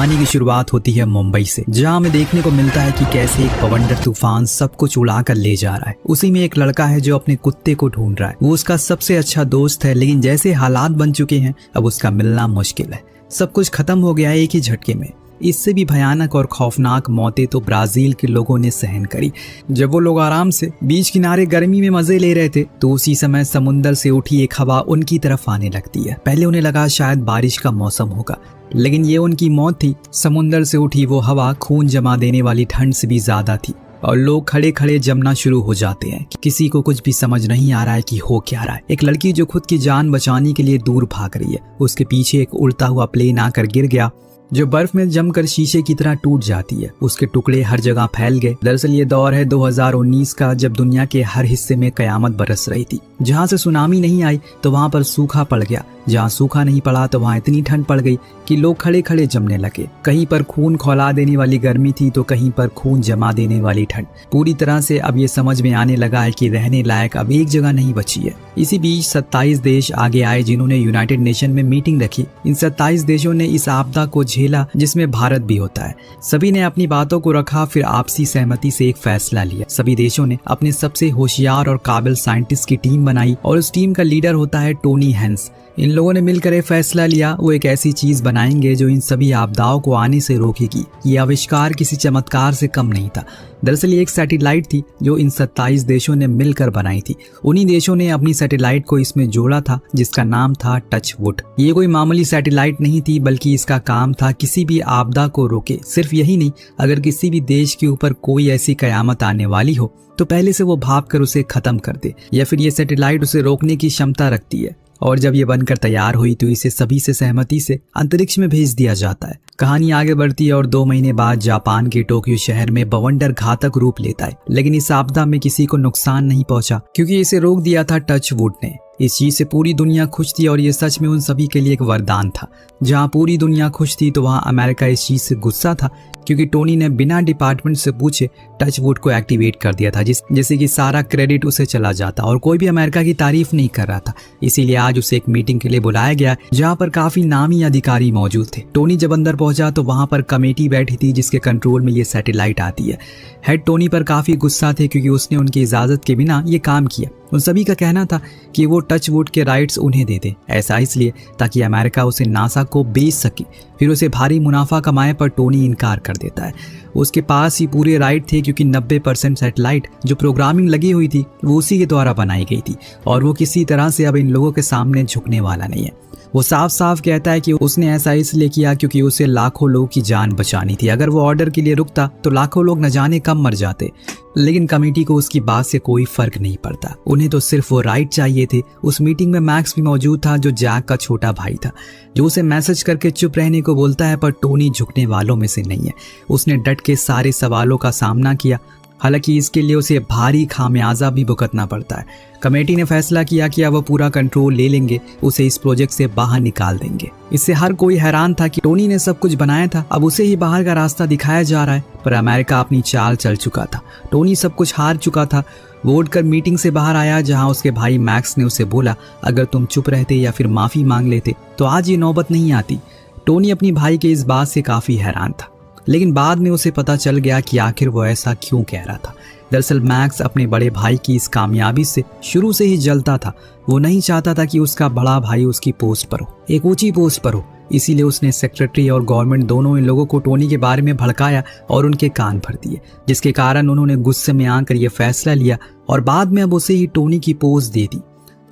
कहानी की शुरुआत होती है मुंबई से, जहां हमें देखने को मिलता है कि कैसे एक बवंडर तूफान सब कुछ उड़ा कर ले जा रहा है। उसी में एक लड़का है जो अपने कुत्ते को ढूंढ रहा है। वो उसका सबसे अच्छा दोस्त है, लेकिन जैसे हालात बन चुके हैं अब उसका मिलना मुश्किल है। सब कुछ खत्म हो गया है एक ही झटके में। इससे भी भयानक और खौफनाक मौतें तो ब्राजील के लोगों ने सहन करी। जब वो लोग आराम से बीच किनारे गर्मी में मजे ले रहे थे तो उसी समय समुंदर से उठी एक हवा उनकी तरफ आने लगती है। पहले उन्हें लगा शायद बारिश का मौसम होगा, लेकिन ये उनकी मौत थी। समुंदर से उठी वो हवा खून जमा देने वाली ठंड से भी ज्यादा थी और लोग खड़े खड़े जमना शुरू हो जाते हैं। किसी को कुछ भी समझ नहीं आ रहा है कि हो क्या रहा है। एक लड़की जो खुद की जान बचाने के लिए दूर भाग रही है, उसके पीछे एक उड़ता हुआ प्लेन आकर गिर गया जो बर्फ में जमकर शीशे की तरह टूट जाती है। उसके टुकड़े हर जगह फैल गए। दरअसल ये दौर है 2019 का, जब दुनिया के हर हिस्से में कयामत बरस रही थी। जहां से सुनामी नहीं आई तो वहां पर सूखा पड़ गया, जहां सूखा नहीं पड़ा तो वहां इतनी ठंड पड़ गई कि लोग खड़े खड़े जमने लगे। कहीं पर खून खौला देने वाली गर्मी थी तो कहीं पर खून जमा देने वाली ठंड। पूरी तरह से अब ये समझ में आने लगा है कि रहने लायक अब एक जगह नहीं बची है। इसी बीच 27 देश आगे आए जिन्होंने यूनाइटेड नेशन में मीटिंग रखी। इन 27 देशों ने इस आपदा को झेला, जिसमें भारत भी होता है। सभी ने अपनी बातों को रखा, फिर आपसी सहमति से एक फैसला लिया। सभी देशों ने अपने सबसे होशियार और काबिल साइंटिस्ट की टीम बनाई और उस टीम का लीडर होता है टोनी हैंस। इन लोगों ने मिलकर एक फैसला लिया, वो एक ऐसी चीज बनाएंगे जो इन सभी आपदाओं को आने से रोकेगी। ये आविष्कार किसी चमत्कार से कम नहीं था। दरअसल ये एक सैटेलाइट थी जो इन 27 देशों ने मिलकर बनाई थी। उन्हीं देशों ने अपनी सैटेलाइट को इसमें जोड़ा था, जिसका नाम था टच वुड। ये कोई मामूली सैटेलाइट नहीं थी, बल्कि इसका काम था किसी भी आपदा को रोके। सिर्फ यही नहीं, अगर किसी भी देश के ऊपर कोई ऐसी कयामत आने वाली हो तो पहले से वो भाप कर उसे खत्म कर दे, या फिर ये सैटेलाइट उसे रोकने की क्षमता रखती है। और जब ये बनकर तैयार हुई तो इसे सभी से सहमति से अंतरिक्ष में भेज दिया जाता है। कहानी आगे बढ़ती है और 2 महीने बाद जापान के टोक्यो शहर में बवंडर घातक रूप लेता है। लेकिन इस आपदा में किसी को नुकसान नहीं पहुंचा, क्योंकि इसे रोक दिया था टच वुड ने। इस चीज से पूरी दुनिया खुश थी और ये सच में उन सभी के लिए एक वरदान था। जहां पूरी दुनिया खुश थी तो वहां अमेरिका इस चीज से गुस्सा था, क्योंकि टोनी ने बिना डिपार्टमेंट से पूछे टच वुड को एक्टिवेट कर दिया था, जैसे कि सारा क्रेडिट उसे चला जाता और कोई भी अमेरिका की तारीफ नहीं कर रहा था। इसीलिए आज उसे एक मीटिंग के लिए बुलाया गया, जहां पर काफी नामी अधिकारी मौजूद थे। टोनी जब अंदर पहुंचा तो वहां पर कमेटी बैठी थी जिसके कंट्रोल में ये सैटेलाइट आती है। हेड टोनी पर काफी गुस्सा थे, क्योंकि उसने उनकी इजाजत के बिना ये काम किया। उन सभी का कहना था कि वो टच वुड के राइट्स उन्हें दे दे, ऐसा इसलिए ताकि अमेरिका उसे नासा को बेच सके। फिर उसे भारी मुनाफा कमाए, पर टोनी इनकार कर देता है। उसके पास ही पूरे राइट थे, क्योंकि 90% सैटेलाइट जो प्रोग्रामिंग लगी हुई थी वो उसी के द्वारा बनाई गई थी और वो किसी तरह से अब इन लोगों के सामने झुकने वाला नहीं है। वो साफ साफ कहता है कि उसने ऐसा इसलिए किया क्योंकि उसे लाखों लोगों की जान बचानी थी। अगर वो ऑर्डर के लिए रुकता तो लाखों लोग न जाने कब मर जाते। लेकिन कमेटी को उसकी बात से कोई फर्क नहीं पड़ता, उन्हें तो सिर्फ वो राइट चाहिए थे। उस मीटिंग में मैक्स भी मौजूद था, जो जैक का छोटा भाई था, जो उसे मैसेज करके चुप रहने को बोलता है, पर टोनी झुकने वालों में से नहीं है। उसने डट के सारे सवालों का सामना किया, हालांकि इसके लिए उसे भारी खामियाजा भी भुगतना पड़ता है। कमेटी ने फैसला किया कि अब वो पूरा कंट्रोल ले लेंगे, उसे इस प्रोजेक्ट से बाहर निकाल देंगे। इससे हर कोई हैरान था कि टोनी ने सब कुछ बनाया था, अब उसे ही बाहर का रास्ता दिखाया जा रहा है। पर अमेरिका अपनी चाल चल चुका था। टोनी सब कुछ हार चुका था। वो उठकर मीटिंग से बाहर आया, जहां उसके भाई मैक्स ने उसे बोला, अगर तुम चुप रहते या फिर माफी मांग लेते तो आज ये नौबत नहीं आती। टोनी अपनी भाई के इस बात से काफी हैरान था, लेकिन बाद में उसे पता चल गया कि आखिर वो ऐसा क्यों कह रहा था। दरअसल मैक्स अपने बड़े भाई की इस कामयाबी से शुरू से ही जलता था। वो नहीं चाहता था कि उसका बड़ा भाई उसकी पोस्ट पर हो, एक ऊंची पोस्ट पर हो। इसीलिए उसने सेक्रेटरी और गवर्नमेंट दोनों इन लोगों को टोनी के बारे में भड़काया और उनके कान भर दिए, जिसके कारण उन्होंने गुस्से में आकर यह फैसला लिया और बाद में अब उसे ही टोनी की पोस्ट दे दी।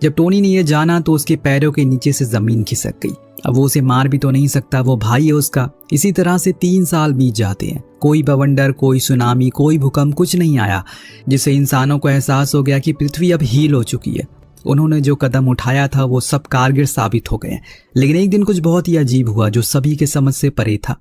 जब टोनी ने यह जाना तो उसके पैरों के नीचे से जमीन खिसक गई। अब वो उसे मार भी तो नहीं सकता, वो भाई है उसका। इसी तरह से 3 साल बीत जाते हैं। कोई बवंडर, कोई सुनामी, कोई भूकंप, कुछ नहीं आया, जिससे इंसानों को एहसास हो गया कि पृथ्वी अब हील हो चुकी है। उन्होंने जो कदम उठाया था वो सब कारगर साबित हो गए। लेकिन एक दिन कुछ बहुत ही अजीब हुआ जो सभी के समझ से परे था।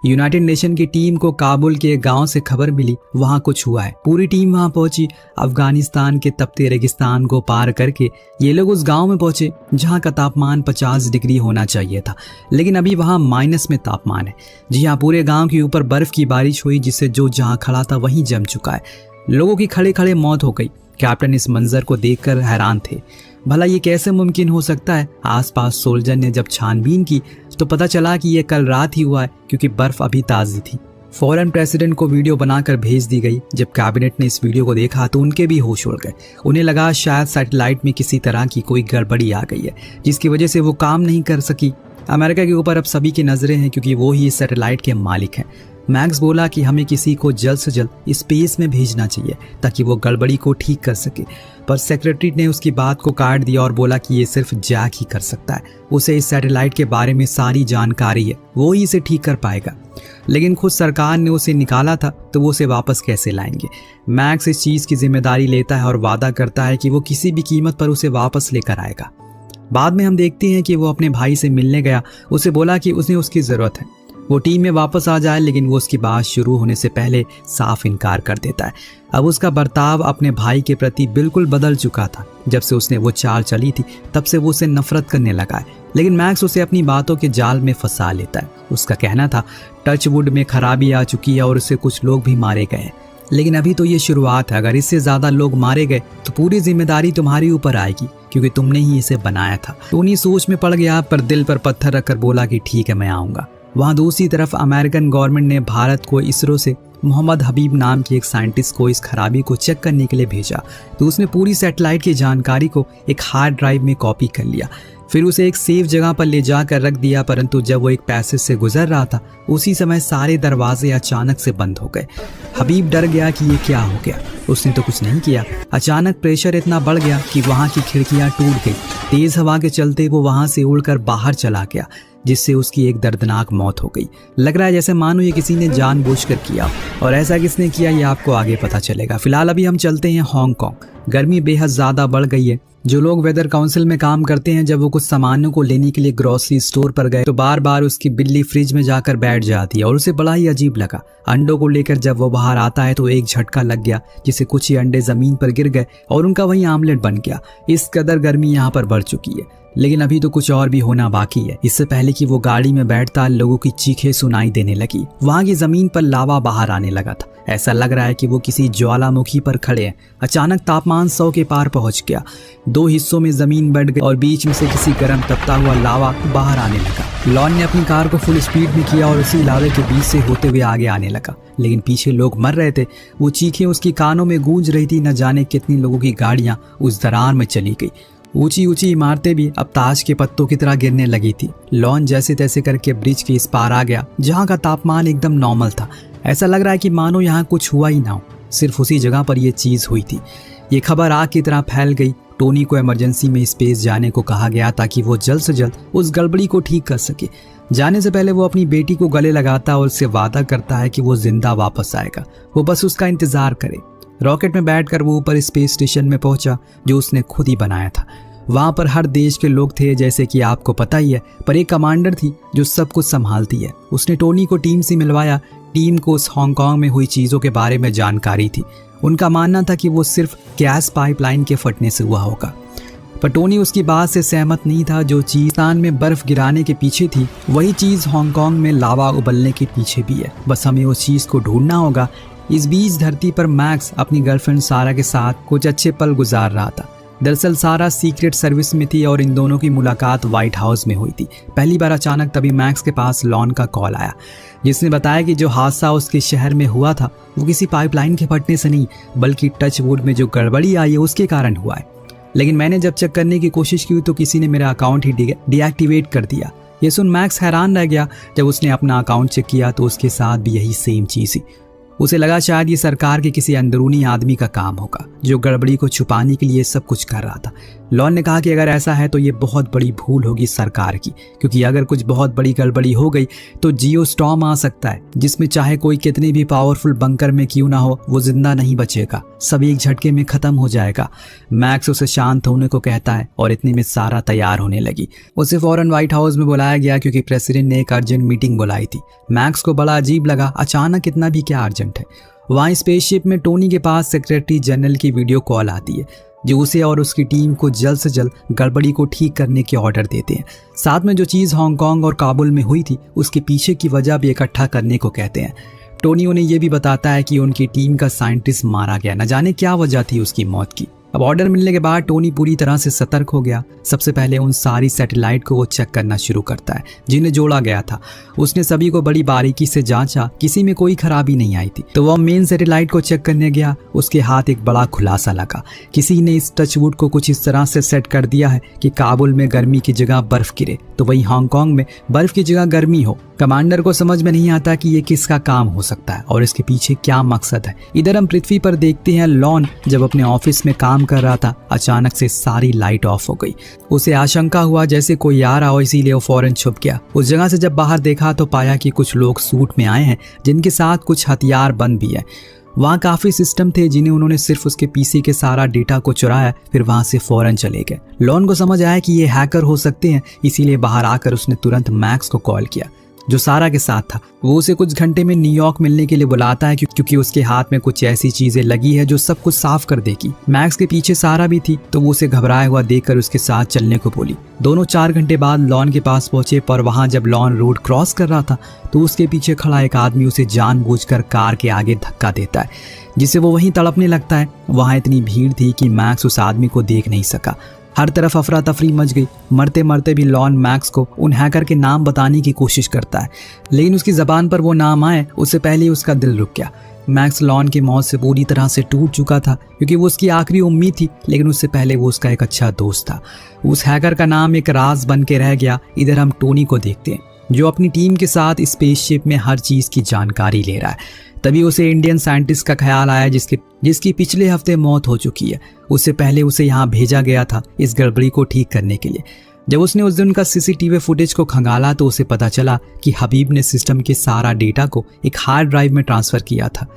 यूनाइटेड नेशन की टीम को काबुल के गांव से खबर मिली वहां कुछ हुआ है। पूरी टीम वहां पहुंची। अफगानिस्तान के तपते रेगिस्तान को पार करके ये लोग उस गांव में पहुंचे जहां का तापमान 50 डिग्री होना चाहिए था, लेकिन अभी वहां माइनस में तापमान है। जी हाँ, पूरे गांव के ऊपर बर्फ की बारिश हुई, जिससे जो जहां खड़ा था वहीं जम चुका है। लोगों की खड़े खड़े मौत हो गई। कैप्टन इस मंजर को देखकर हैरान थे। भला ये कैसे मुमकिन हो सकता है? आसपास सोल्जर ने जब छानबीन की तो पता चला कि ये कल रात ही हुआ है क्योंकि बर्फ अभी ताज़ी थी। फौरन प्रेसिडेंट को वीडियो बनाकर भेज दी गई। जब कैबिनेट ने इस वीडियो को देखा तो उनके भी होश उड़ गए। उन्हें लगा शायद सैटेलाइट में किसी तरह की कोई गड़बड़ी आ गई है जिसकी वजह से वो काम नहीं कर सकी। अमेरिका के ऊपर अब सभी की नजरें हैं क्योंकि वो ही इस सैटेलाइट के मालिक हैं। मैक्स बोला कि हमें किसी को जल्द से जल्द स्पेस में भेजना चाहिए ताकि वो गड़बड़ी को ठीक कर सके, पर सेक्रेटरी ने उसकी बात को काट दिया और बोला कि ये सिर्फ जैक ही कर सकता है। उसे इस सैटेलाइट के बारे में सारी जानकारी है, वो ही इसे ठीक कर पाएगा। लेकिन खुद सरकार ने उसे निकाला था तो वो उसे वापस कैसे लाएंगे। मैक्स इस चीज़ की जिम्मेदारी लेता है और वादा करता है कि वो किसी भी कीमत पर उसे वापस लेकर आएगा। बाद में हम देखते हैं कि वो अपने भाई से मिलने गया, उसे बोला कि उसे उसकी ज़रूरत है, वो टीम में वापस आ जाए, लेकिन वो उसकी बात शुरू होने से पहले साफ इनकार कर देता है। अब उसका बर्ताव अपने भाई के प्रति बिल्कुल बदल चुका था। जब से उसने वो चाल चली थी तब से वो उसे नफरत करने लगा है। लेकिन मैक्स उसे अपनी बातों के जाल में फंसा लेता है। उसका कहना था टचवुड में खराबी आ चुकी है और उससे कुछ लोग भी मारे गए, लेकिन अभी तो ये शुरुआत है। अगर इससे ज्यादा लोग मारे गए तो पूरी जिम्मेदारी तुम्हारी ऊपर आएगी क्योंकि तुमने ही इसे बनाया था। टोनी सोच में पड़ गया, पर दिल पर पत्थर रखकर बोला कि ठीक है, मैं आऊंगा। वहाँ दूसरी तरफ अमेरिकन गवर्नमेंट ने भारत को इसरो से मोहम्मद हबीब नाम के एक साइंटिस्ट को इस खराबी को चेक करने के लिए भेजा। तो उसने पूरी सैटेलाइट की जानकारी को एक हार्ड ड्राइव में कॉपी कर लिया, फिर उसे एक सेफ जगह पर ले जाकर रख दिया। परंतु जब वो एक पैसेज से गुजर रहा था उसी समय सारे दरवाजे अचानक से बंद हो गए। हबीब डर गया कि ये क्या हो गया। उसने तो कुछ नहीं किया, अचानक प्रेशर इतना बढ़ गया कि वहाँ की खिड़कियाँ टूट गई। तेज हवा के चलते वो वहाँ से उड़कर बाहर चला गया, जिससे उसकी एक दर्दनाक मौत हो गई। लग रहा है जैसे मानो ये किसी ने जानबूझकर किया, और ऐसा किसने किया ये आपको आगे पता चलेगा। फिलहाल अभी हम चलते हैं हांगकांग। गर्मी बेहद ज़्यादा बढ़ गई है। जो लोग वेदर काउंसिल में काम करते हैं, जब वो कुछ सामानों को लेने के लिए ग्रोसरी स्टोर पर गए तो बार बार उसकी बिल्ली फ्रिज में जाकर बैठ जाती है और उसे बड़ा ही अजीब लगा। अंडों को लेकर जब वो बाहर आता है तो एक झटका लग गया, जिससे कुछ ही अंडे जमीन पर गिर गए और उनका वही आमलेट बन गया। इस कदर गर्मी यहाँ पर बढ़ चुकी है, लेकिन अभी तो कुछ और भी होना बाकी है। इससे पहले कि वो गाड़ी में बैठता, लोगों की चीखें सुनाई देने लगी। वहाँ की जमीन पर लावा बाहर आने लगा था। ऐसा लग रहा है कि वो किसी ज्वालामुखी पर खड़े हैं। अचानक तापमान 100 के पार पहुंच गया। 2 हिस्सों में जमीन बढ़ गई और बीच में से किसी गर्म तपता हुआ लावा बाहर आने लगा। लॉन ने अपनी कार को फुल स्पीड में किया और उसी लावे के बीच से होते हुए आगे आने लगा, लेकिन पीछे लोग मर रहे थे। वो चीखें उसकी कानों में गूंज रही थी। न जाने कितनी लोगों की गाड़ियां उस दरार में चली गई। ऊंची ऊंची इमारतें भी अब ताश के पत्तों की तरह गिरने लगी थी। लॉन जैसे तैसे करके ब्रिज के इस पार आ गया, जहाँ का तापमान एकदम नॉर्मल था। ऐसा लग रहा है कि मानो यहाँ कुछ हुआ ही ना हो, सिर्फ उसी जगह पर यह चीज हुई थी। ये खबर आग की तरह फैल गई। टोनी को इमरजेंसी में स्पेस जाने को कहा गया ताकि वो जल्द से जल्द उस गड़बड़ी को ठीक कर सके। जाने से पहले वो अपनी बेटी को गले लगाता और उससे वादा करता है कि वो जिंदा वापस आएगा, वो बस उसका इंतजार करे। रॉकेट में बैठकर वो ऊपर स्पेस स्टेशन में पहुंचा, जो उसने खुद ही बनाया था। वहां पर हर देश के लोग थे, जैसे कि आपको पता ही है, पर एक कमांडर थी जो सब कुछ संभालती है। उसने टोनी को टीम से मिलवाया। टीम को उस हांगकांग में हुई चीज़ों के बारे में जानकारी थी। उनका मानना था कि वो सिर्फ गैस पाइपलाइन के फटने से हुआ होगा, पर टोनी उसकी बात से सहमत नहीं था। जो चीज़ पाकिस्तान में बर्फ गिराने के पीछे थी, वही चीज़ हांगकांग में लावा उबलने के पीछे भी है। बस हमें उस चीज़ को ढूंढना होगा। इस बीच धरती पर मैक्स अपनी गर्लफ्रेंड सारा के साथ कुछ अच्छे पल गुजार रहा था। दरअसल सारा सीक्रेट सर्विस में थी और इन दोनों की मुलाकात व्हाइट हाउस में हुई थी पहली बार। अचानक तभी मैक्स के पास लॉन का कॉल आया, जिसने बताया कि जो हादसा उसके शहर में हुआ था वो किसी पाइपलाइन के फटने से नहीं, बल्कि टचवुड में जो गड़बड़ी आई है उसके कारण हुआ है। लेकिन मैंने जब चेक करने की कोशिश की तो किसी ने मेरा अकाउंट ही डीएक्टिवेट कर दिया। ये सुन मैक्स हैरान रह गया। जब उसने अपना अकाउंट चेक किया तो उसके साथ भी यही सेम चीज़ थी। उसे लगा शायद ये सरकार के किसी अंदरूनी आदमी का काम होगा, जो गड़बड़ी को छुपाने के लिए सब कुछ कर रहा था। लॉन ने कहा कि अगर ऐसा है तो ये बहुत बड़ी भूल होगी सरकार की, क्योंकि अगर कुछ बहुत बड़ी गड़बड़ी हो गई तो जियो स्टॉर्म आ सकता है, जिसमें चाहे कोई कितनी भी पावरफुल बंकर में क्यों ना हो, वो जिंदा नहीं बचेगा, सब एक झटके में खत्म हो जाएगा। मैक्स उसे शांत होने को कहता है और इतने में सारा तैयार होने लगी। उसे फौरन व्हाइट हाउस में बुलाया गया क्योंकि प्रेसिडेंट ने एक अर्जेंट मीटिंग बुलाई थी। मैक्स को बड़ा अजीब लगा, अचानक इतना भी क्या अर्जेंट है। वहाँ स्पेसशिप में टोनी के पास सेक्रेटरी जनरल की वीडियो कॉल आती है, जो उसे और उसकी टीम को जल्द से जल्द गड़बड़ी को ठीक करने के ऑर्डर देते हैं। साथ में जो चीज़ हांगकांग और काबुल में हुई थी उसके पीछे की वजह भी इकट्ठा करने को कहते हैं। टोनी उन्हें यह भी बताता है कि उनकी टीम का साइंटिस्ट मारा गया, न जाने क्या वजह थी उसकी मौत की। अब ऑर्डर मिलने के बाद टोनी पूरी तरह से सतर्क हो गया। सबसे पहले उन सारी सैटेलाइट को वो चेक करना शुरू करता है जिन्हें जोड़ा गया था। उसने सभी को बड़ी बारीकी से जांचा, किसी में कोई खराबी नहीं आई थी। तो वह मेन सैटेलाइट को चेक करने गया। उसके हाथ एक बड़ा खुलासा लगा। किसी ने इस टचवुड को कुछ इस तरह से सेट कर दिया है कि काबुल में गर्मी की जगह बर्फ गिरे तो वहीं हांगकांग में बर्फ की जगह गर्मी हो। कमांडर को समझ में नहीं आता कि ये किसका काम हो सकता है और इसके पीछे क्या मकसद है। इधर हम पृथ्वी पर देखते हैं लॉन जब अपने ऑफिस में काम कर रहा था, अचानक से सारी लाइट ऑफ हो गई। उसे आशंका हुआ जैसे कोई आ रहा हो, इसीलिए वो फौरन छुप गया। उस जगह से जब बाहर देखा तो पाया कि कुछ लोग सूट में आए हैं जिनके साथ कुछ हथियार बंद भी है। वहाँ काफी सिस्टम थे जिन्हें उन्होंने सिर्फ उसके पीसी के सारा डेटा को चुराया, फिर वहां से फौरन चले गए। लॉन को समझ आया कि ये हैकर हो सकते हैं, इसीलिए बाहर आकर उसने तुरंत मैक्स को कॉल किया जो सारा के साथ था। वो उसे कुछ घंटे में न्यूयॉर्क मिलने के लिए बुलाता है क्योंकि उसके हाथ में कुछ ऐसी चीजें लगी है जो सब कुछ साफ कर देगी। मैक्स के पीछे सारा भी थी तो वो उसे घबराया हुआ देखकर उसके साथ चलने को बोली। दोनों 4 घंटे बाद लॉन के पास पहुंचे, पर वहां जब लॉन रोड क्रॉस कर रहा था तो उसके पीछे खड़ा एक आदमी उसे जानबूझकर कार के आगे धक्का देता है, जिससे वो वहीं तड़पने लगता है। वहां इतनी भीड़ थी कि मैक्स उस आदमी को देख नहीं सका। हर तरफ अफरा तफरी मच गई। मरते मरते भी लॉन मैक्स को उन हैकर के नाम बताने की कोशिश करता है, लेकिन उसकी जबान पर वो नाम आए उससे पहले ही उसका दिल रुक गया। मैक्स लॉन की मौत से पूरी तरह से टूट चुका था क्योंकि वो उसकी आखिरी उम्मीद थी, लेकिन उससे पहले वो उसका एक अच्छा दोस्त था। उस हैकर का नाम एक राज बन के रह गया। इधर हम टोनी को देखते हैं जो अपनी टीम के साथ स्पेसशिप में हर चीज की जानकारी ले रहा है। तभी उसे इंडियन साइंटिस्ट का ख्याल आया जिसकी पिछले हफ्ते मौत हो चुकी है। उससे पहले उसे यहाँ भेजा गया था इस गड़बड़ी को ठीक करने के लिए। जब उसने उस दिन का सीसीटीवी फुटेज को खंगाला तो उसे पता चला कि हबीब ने सिस्टम के सारा डेटा को एक हार्ड ड्राइव में ट्रांसफर किया था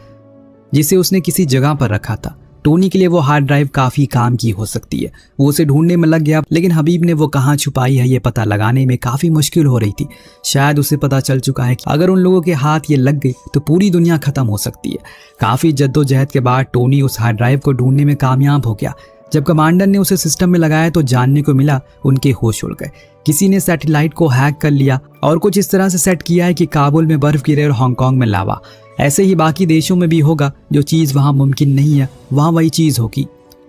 जिसे उसने किसी जगह पर रखा था। टोनी के लिए वो हार्ड ड्राइव काफी काम की हो सकती है। वो उसे ढूंढने में लग गया, लेकिन हबीब ने वो कहाँ छुपाई है ये पता लगाने में काफी मुश्किल हो रही थी। शायद उसे पता चल चुका है कि अगर उन लोगों के हाथ ये लग गई तो पूरी दुनिया खत्म हो सकती है। काफी जद्दोजहद के बाद टोनी उस हार्ड ड्राइव को ढूंढने में कामयाब हो गया। जब कमांडर ने उसे सिस्टम में लगाया तो जानने को मिला उनके होश उड़ गए। किसी ने सैटेलाइट को हैक कर लिया और कुछ इस तरह से सेट किया है कि काबुल में बर्फ गिरे और हांगकांग में लावा। ऐसे ही बाकी देशों में भी होगा। जो चीज वहां मुमकिन नहीं है वहां वही चीज होगी।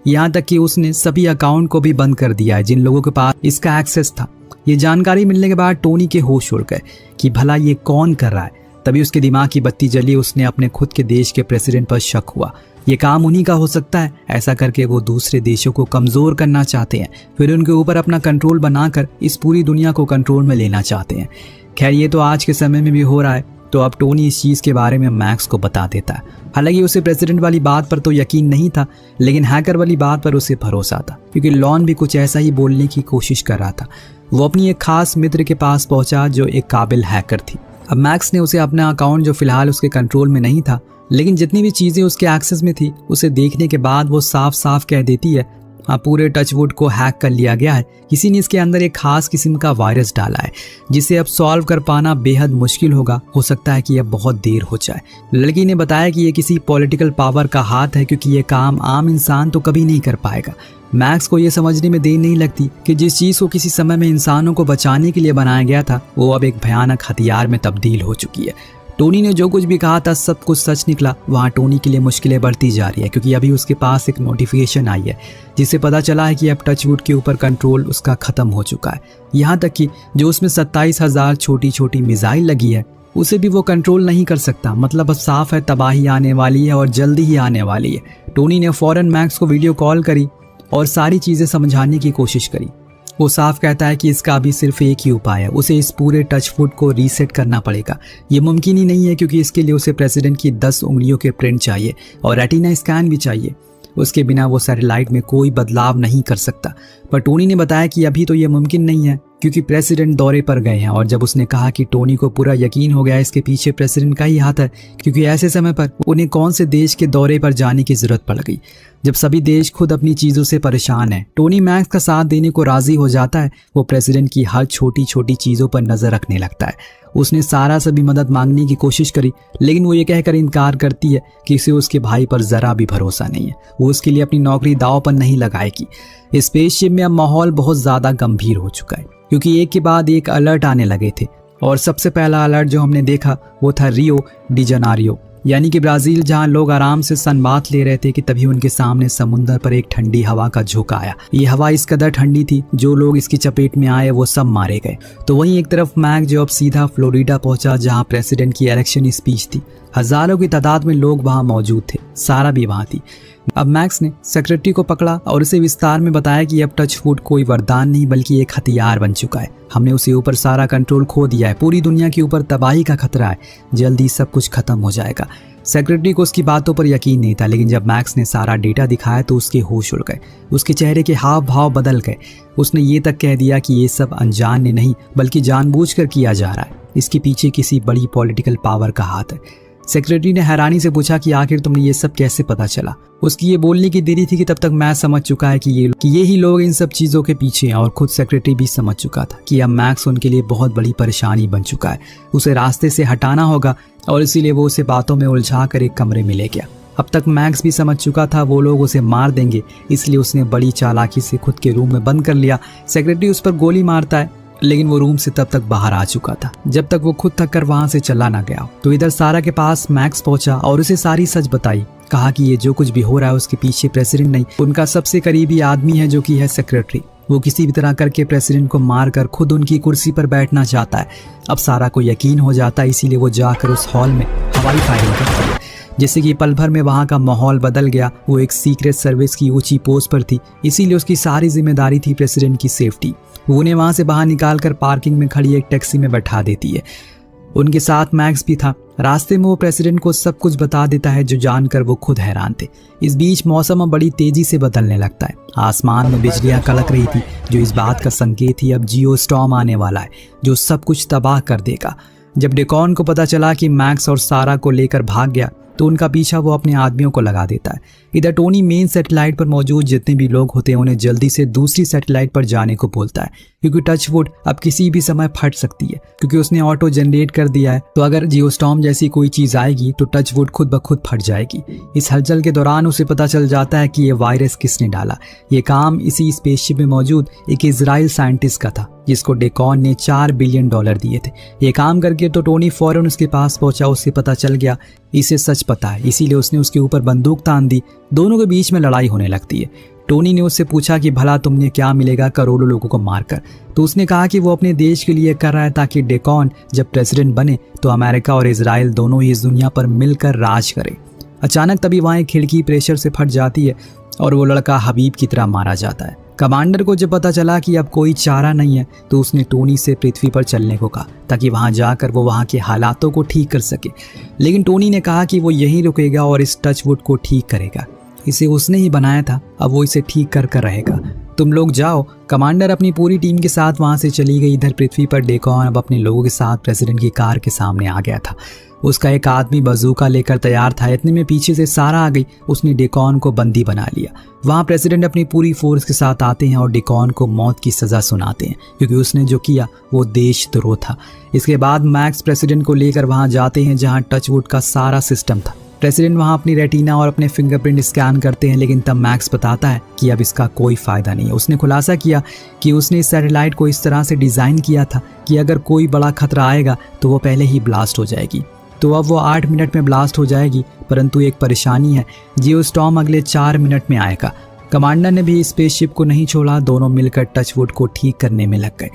यहाँ तक कि उसने सभी अकाउंट को भी बंद कर दिया है जिन लोगों के पास इसका एक्सेस था। ये जानकारी मिलने के बाद टोनी के होश उड़ गए कि भला ये कौन कर रहा है। तभी उसके दिमाग की बत्ती जली। उसने अपने खुद के देश के प्रेसिडेंट पर शक हुआ। ये काम उन्हीं का हो सकता है। ऐसा करके वो दूसरे देशों को कमजोर करना चाहते हैं, फिर उनके ऊपर अपना कंट्रोल बनाकर इस पूरी दुनिया को कंट्रोल में लेना चाहते हैं। खैर ये तो आज के समय में भी हो रहा है। तो अब टोनी इस चीज के बारे में मैक्स को बता देता है। हालांकि उसे प्रेसिडेंट वाली बात पर तो यकीन नहीं था, लेकिन हैकर वाली बात पर उसे भरोसा था क्योंकि लॉन भी कुछ ऐसा ही बोलने की कोशिश कर रहा था। वो अपनी एक खास मित्र के पास पहुंचा जो एक काबिल हैकर थी। अब मैक्स ने उसे अपना अकाउंट जो फिलहाल उसके कंट्रोल में नहीं था, लेकिन जितनी भी चीजें उसके एक्सेस में थी उसे देखने के बाद वो साफ साफ कह देती है पूरे टचवुड को हैक कर लिया गया है। किसी ने इसके अंदर एक खास किस्म का वायरस डाला है जिसे अब सॉल्व कर पाना बेहद मुश्किल होगा। हो सकता है कि अब बहुत देर हो जाए। लड़की ने बताया कि ये किसी पॉलिटिकल पावर का हाथ है क्योंकि ये काम आम इंसान तो कभी नहीं कर पाएगा। मैक्स को ये समझने में देर नहीं लगती कि जिस चीज को किसी समय में इंसानों को बचाने के लिए बनाया गया था वो अब एक भयानक हथियार में तब्दील हो चुकी है। टोनी ने जो कुछ भी कहा था सब कुछ सच निकला। वहाँ टोनी के लिए मुश्किलें बढ़ती जा रही है क्योंकि अभी उसके पास एक नोटिफिकेशन आई है जिससे पता चला है कि अब टचवुड के ऊपर कंट्रोल उसका खत्म हो चुका है। यहाँ तक कि जो उसमें 27,000 छोटी छोटी मिसाइल लगी है उसे भी वो कंट्रोल नहीं कर सकता। मतलब अब साफ है तबाही आने वाली है और जल्दी ही आने वाली है। टोनी ने फौरन मैक्स को वीडियो कॉल करी और सारी चीजें समझाने की कोशिश करी। वो साफ कहता है कि इसका अभी सिर्फ एक ही उपाय है, उसे इस पूरे टचवुड को रीसेट करना पड़ेगा। ये मुमकिन ही नहीं है क्योंकि इसके लिए उसे प्रेसिडेंट की 10 उंगलियों के प्रिंट चाहिए और रेटिना स्कैन भी चाहिए। उसके बिना वो सैटेलाइट में कोई बदलाव नहीं कर सकता। पर टोनी ने बताया कि अभी तो ये मुमकिन नहीं है क्योंकि प्रेसिडेंट दौरे पर गए हैं। और जब उसने कहा कि टोनी को पूरा यकीन हो गया इसके पीछे प्रेसिडेंट का ही हाथ है क्योंकि ऐसे समय पर उन्हें कौन से देश के दौरे पर जाने की जरूरत पड़ गई जब सभी देश खुद अपनी चीजों से परेशान है। टोनी मैक्स का साथ देने को राजी हो जाता है। वो प्रेसिडेंट की हर छोटी छोटी चीजों पर नजर रखने लगता है। उसने सारा सभी मदद मांगने की कोशिश करी, लेकिन वो ये कहकर इनकार करती है कि उसे उसके भाई पर जरा भी भरोसा नहीं है। वो उसके लिए अपनी नौकरी दांव पर नहीं लगाएगी। स्पेसशिप में अब माहौल बहुत ज्यादा गंभीर हो चुका है क्योंकि एक के बाद एक अलर्ट आने लगे थे। और सबसे पहला अलर्ट जो हमने देखा वो था रियो डी जनेरियो यानी कि ब्राजील, जहां लोग आराम से सनबाथ ले रहे थे कि तभी उनके सामने समुद्र पर एक ठंडी हवा का झोंका आया। ये हवा इस कदर ठंडी थी, जो लोग इसकी चपेट में आए वो सब मारे गए। तो वहीं एक तरफ मैक जो अब सीधा फ्लोरिडा पहुंचा, जहां प्रेसिडेंट की इलेक्शन स्पीच थी। हजारों की तादाद में लोग वहां मौजूद थे, सारा भी वहां थी। अब मैक्स ने सेक्रेटरी को पकड़ा और उसे विस्तार में बताया कि अब टच वुड कोई वरदान नहीं बल्कि एक हथियार बन चुका है। हमने उसे ऊपर सारा कंट्रोल खो दिया है, पूरी दुनिया के ऊपर तबाही का खतरा है, जल्दी सब कुछ खत्म हो जाएगा। सेक्रेटरी को उसकी बातों पर यकीन नहीं था, लेकिन जब मैक्स ने सारा डेटा दिखाया तो उसके होश उड़ गए, उसके चेहरे के हाव भाव बदल गए। उसने ये तक कह दिया कि ये सब अनजान ने नहीं बल्कि जानबूझकर किया जा रहा है, इसके पीछे किसी बड़ी पॉलिटिकल पावर का हाथ है। सेक्रेटरी ने हैरानी से पूछा कि आखिर तुमने ये सब कैसे पता चला। उसकी ये बोलने की देरी थी कि तब तक मैं समझ चुका है कि ये ही लोग इन सब चीज़ों के पीछे हैं, और खुद सेक्रेटरी भी समझ चुका था कि अब मैक्स उनके लिए बहुत बड़ी परेशानी बन चुका है। उसे रास्ते से हटाना होगा और इसीलिए वो उसे बातों में उलझा कर एक कमरे में ले गया। अब तक मैक्स भी समझ चुका था वो लोग उसे मार देंगे, इसलिए उसने बड़ी चालाकी से खुद के रूम में बंद कर लिया। सेक्रेटरी उस पर गोली मारता है, लेकिन वो रूम से तब तक बाहर आ चुका था, जब तक वो खुद थक कर वहां से चला ना गया। तो इधर सारा के पास मैक्स पहुंचा और उसे सारी सच बताई। कहा कि ये जो कुछ भी हो रहा है उसके पीछे प्रेसिडेंट नहीं, उनका सबसे करीबी आदमी है, जो कि है सेक्रेटरी। वो किसी भी तरह करके प्रेसिडेंट को मारकर खुद उनकी कुर्सी पर बैठना चाहता है। अब सारा को यकीन हो जाता है, इसीलिए वो जाकर उस हॉल में हवाई फायरिंग करती है, जिससे कि पल भर में वहां का माहौल बदल गया। वो एक सीक्रेट सर्विस की ऊंची पोस्ट पर थी, इसीलिए उसकी सारी जिम्मेदारी थी प्रेसिडेंट की सेफ्टी। वो उन्हें वहां से बाहर निकालकर पार्किंग में खड़ी एक टैक्सी में बैठा देती है। उनके साथ मैक्स भी था। रास्ते में वो प्रेसिडेंट को सब कुछ बता देता है, जो जानकर वो खुद हैरान थे। इस बीच मौसम अब बड़ी तेजी से बदलने लगता है। आसमान में बिजलियां कड़क रही थी, जो इस बात का संकेत थी अब जियो स्टॉर्म आने वाला है, जो सब कुछ तबाह कर देगा। जब डेकॉन को पता चला कि मैक्स और सारा को लेकर भाग गया, तो उनका पीछा वो अपने आदमियों को लगा देता है। इधर टोनी मेन सैटेलाइट पर मौजूद जितने भी लोग होते हैं उन्हें जल्दी से दूसरी सैटेलाइट पर जाने को बोलता है, क्योंकि टच वुड अब किसी भी समय फट सकती है, क्योंकि उसने ऑटो जनरेट कर दिया है। तो अगर जियोस्टॉर्म जैसी कोई चीज आएगी तो टच वुड खुद ब खुद फट जाएगी। इस हलचल के दौरान उसे पता चल जाता है कि ये वायरस किसने डाला। ये काम इसी स्पेसशिप में मौजूद एक इजराइल साइंटिस्ट का था, जिसको डेकॉन ने $4 बिलियन दिए थे। ये काम करके तो टोनी फौरन उसके पास पहुंचा। उससे पता चल गया इसे सच पता है, इसीलिए उसने उसके ऊपर बंदूक तान दी। दोनों के बीच में लड़ाई होने लगती है। टोनी ने उससे पूछा कि भला तुमने क्या मिलेगा करोड़ों लोगों को मारकर। तो उसने कहा कि वो अपने देश के लिए कर रहा है, ताकि डेकॉन जब प्रेसिडेंट बने तो अमेरिका और इजराइल दोनों ही इस दुनिया पर मिलकर राज करे। अचानक तभी वहां एक खिड़की प्रेशर से फट जाती है और वो लड़का हबीब की तरह मारा जाता है। कमांडर को जब पता चला कि अब कोई चारा नहीं है, तो उसने टोनी से पृथ्वी पर चलने को कहा, ताकि वहां जाकर वो वहां के हालातों को ठीक कर सके। लेकिन टोनी ने कहा कि वो यहीं रुकेगा और इस टच वुड को ठीक करेगा। इसे उसने ही बनाया था, अब वो इसे ठीक कर कर रहेगा। तुम लोग जाओ। कमांडर अपनी पूरी टीम के साथ वहां से चली गई। इधर पृथ्वी पर डेकॉन अब अपने लोगों के साथ प्रेसिडेंट की कार के सामने आ गया था। उसका एक आदमी बंदूका लेकर तैयार था। इतने में पीछे से सारा आ गई। उसने डेकॉन को बंदी बना लिया। वहां प्रेसिडेंट अपनी पूरी फोर्स के साथ आते हैं और डेकॉन को मौत की सजा सुनाते हैं, क्योंकि उसने जो किया वो देशद्रोह था। इसके बाद मैक्स प्रेसिडेंट को लेकर वहां जाते हैं, जहां टचवुड का सारा सिस्टम था। प्रेसिडेंट वहां अपनी रेटिना और अपने फिंगरप्रिंट स्कैन करते हैं, लेकिन तब मैक्स बताता है कि अब इसका कोई फायदा नहीं है। उसने खुलासा किया कि उसने इस सैटेलाइट को इस तरह से डिजाइन किया था कि अगर कोई बड़ा खतरा आएगा तो वो पहले ही ब्लास्ट हो जाएगी। तो अब वो 8 मिनट में ब्लास्ट हो जाएगी, परंतु एक परेशानी है, जियोस्टॉर्म अगले 4 मिनट में आएगा। कमांडर ने भी स्पेसशिप को नहीं छोड़ा। दोनों मिलकर टचवुड को ठीक करने में लग गए।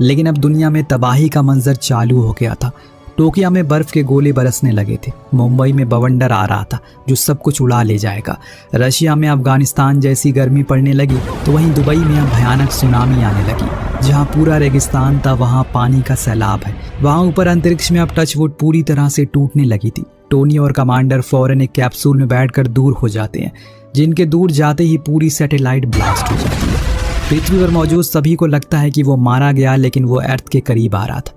लेकिन अब दुनिया में तबाही का मंजर चालू हो गया था। टोक्यो में बर्फ के गोले बरसने लगे थे। मुंबई में बवंडर आ रहा था, जो सब कुछ उड़ा ले जाएगा। रशिया में अफगानिस्तान जैसी गर्मी पड़ने लगी, तो वहीं दुबई में अब भयानक सुनामी आने लगी। जहां पूरा रेगिस्तान था, वहां पानी का सैलाब है। वहां ऊपर अंतरिक्ष में अब टचवुड पूरी तरह से टूटने लगी थी। टोनी और कमांडर फौरन एक कैप्सूल में बैठकर दूर हो जाते हैं, जिनके दूर जाते ही पूरी सैटेलाइट ब्लास्ट हो जाती है। पृथ्वी पर मौजूद सभी को लगता है कि वो मारा गया, लेकिन वो अर्थ के करीब आ रहा था।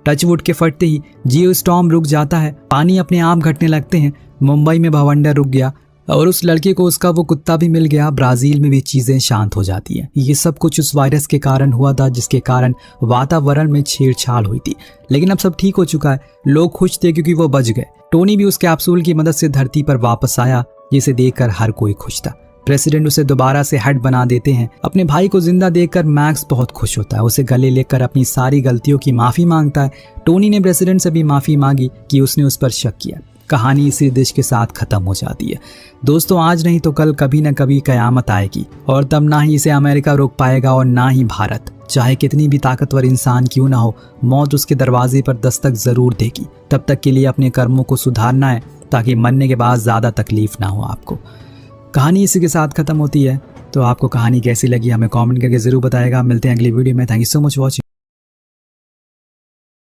टचवुड के फटते ही जियोस्टॉर्म रुक जाता है। पानी अपने आप घटने लगते हैं। मुंबई में भवंडर रुक गया और उस लड़के को उसका वो कुत्ता भी मिल गया। ब्राजील में भी चीजें शांत हो जाती हैं। ये सब कुछ उस वायरस के कारण हुआ था, जिसके कारण वातावरण में छेड़छाड़ हुई थी। लेकिन अब सब ठीक हो चुका है। लोग खुश थे क्योंकि वो बच गए। टोनी भी उस कैप्सूल की मदद से धरती पर वापस आया, जिसे देखकर हर कोई खुश था। प्रेसिडेंट उसे दोबारा से हेड बना देते हैं। अपने भाई को जिंदा देखकर मैक्स बहुत खुश होता है। उसे गले लेकर अपनी सारी गलतियों की माफी मांगता है। टोनी ने प्रेसिडेंट से भी माफी मांगी कि उसने उस पर शक किया। कहानी इसी डिश के साथ खत्म हो जाती है। दोस्तों, आज नहीं तो कल कभी न कभी कयामत आएगी और तब ना ही इसे अमेरिका रोक पाएगा और ना ही भारत। चाहे कितनी भी ताकतवर इंसान क्यों ना हो, मौत उसके दरवाजे पर दस्तक जरूर देगी। तब तक के लिए अपने कर्मों को सुधारना है ताकि मरने के बाद ज़्यादा तकलीफ ना हो आपको। कहानी इसी के साथ खत्म होती है। तो आपको कहानी कैसी लगी हमें कमेंट करके ज़रूर बताएगा। मिलते हैं अगली वीडियो में। Thank you so much watching.